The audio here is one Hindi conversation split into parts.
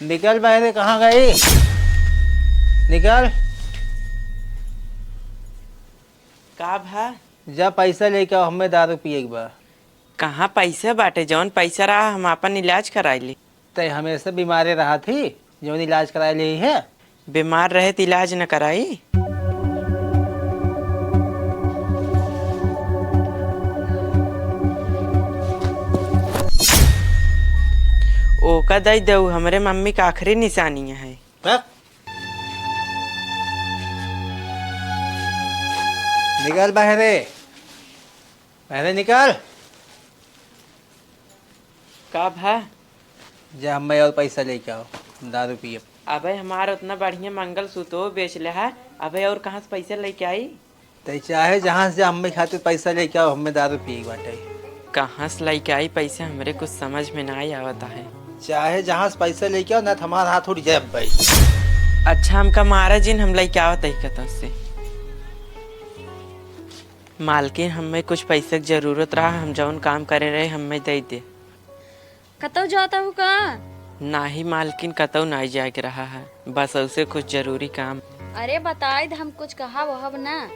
निकल बाहर, कहाँ गई? निकल। का भा? जा पैसा लेके आओ, हमें दारू पिए के बा। कहाँ पैसा बाटे? जौन पैसा रहा हम अपन इलाज कराइली। तय हमेशा बीमारी रहा थी, जो इलाज करा ले है। बीमार रहे तो इलाज न कराई। ओका दई दऊ, हमरे मम्मी का आखिरी निशानी है। निकल बाहर, बाहर निकल। का भा? जा हमें और पैसा लेके आओ, दारू पिए। अबे हमारा उतना बढ़िया मंगल सूत्र बेच ले है, अबे और कहाँ से पैसा लेके आई? तय चाहे जहाँ से हमें खातिर पैसा लेके आओ, हमें दारू पिए के बाटे। कहाँ से लेके आई पैसे? हमरे कुछ समझ में नहीं आवता है। चाहे जहाँ से पैसा लेके आओ, ना तो हमारा हाथ उठ जाए भाई। अच्छा हमका मारा जिन हम लेके आवत है कत से। मालकिन हमें कुछ पैसे की जरूरत रहा, हम जौन काम करे रहे हमें दे दे। कतौ जाता हूँ का? नाही मालकिन, कतौ नहीं जाए के रहा है, बस उसे कुछ जरूरी काम। अरे बताए हम कुछ कहा वहब ना।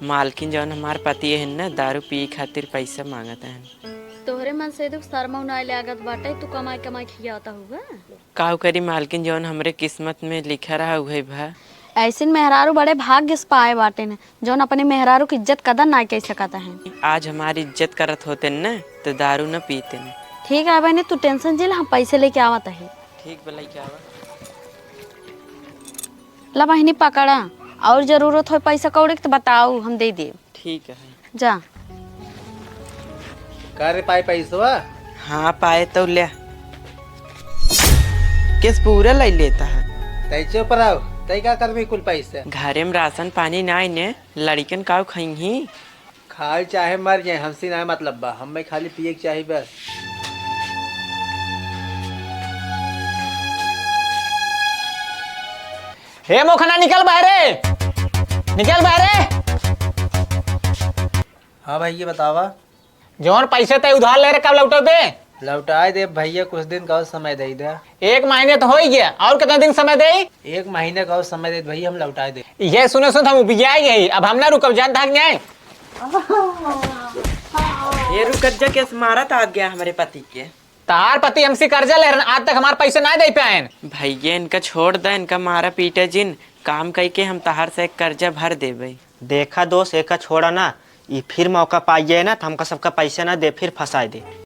मालकिन जौन हमार पति है ना, दारू पी खातिर पैसा मांगत है। तोहरे मन से दुख शर्मा उनाय लागत बाटे, तू कमाई कमाई खियाता हुआ। काहू करी मालकिन, जौन हमरे किस्मत में लिखा रहा उहे भा। ऐसे मेहरारू बड़े भाग्य से पाए बाटे ने, जौन अपने मेहरारू की इज्जत कदर ना कर सकता है। आज हमारी इज्जत करत होते न तो दारू न पीते न। ठीक है बहनी, तू टेंशन झेल, हम पैसे लेके आवत है। ठीक भलाई क्या हुआ? ला बहनी पकड़ा, और जरूरत हो पैसा कौड़ी तो बताओ, हम दे दे। ठीक है। जा। करे पाए पैसा? हाँ पाए तो ले। किस पूरा ले लेता है? तय चुप रहो, तय क्या कर कुल पैसा? घरे में राशन पानी ना ने, लड़कन काऊ खाई। खाए चाहे मर जाए, हमसे ना मतलब बा, हमें खाली पिए के चाहिए बस। हे मोखना निकल बाहरे, निकल बाहरे। हाँ भैया बतावा। जौन पैसे ते उधार ले रहे कब लौटो दे? लौटाए दे भैया, कुछ दिन का और समय दे दे। 1 महीने तो हो ही गया, और कितना दिन समय दे? 1 महीने का और समय दे भैया, हम लौटाए दे। ये सुनो सुन, हम उबिया गए, अब हम ना रुकब, जान भाग जाए। ये रुकत जा, कैसे मारा था आ गया हमारे पति के। तार पति हमसे कर्जा ले रहे, आज तक हमारे पैसे ना दे पाए। भैया इनका छोड़ दे, इनका मारा पीटे जिन काम करके हम तहार से कर्जा भर देवे। देखा दोस्त, एक छोड़ा ना, ये फिर मौका पाइए ना तो हमका सबका पैसा ना दे, फिर फंसा दे।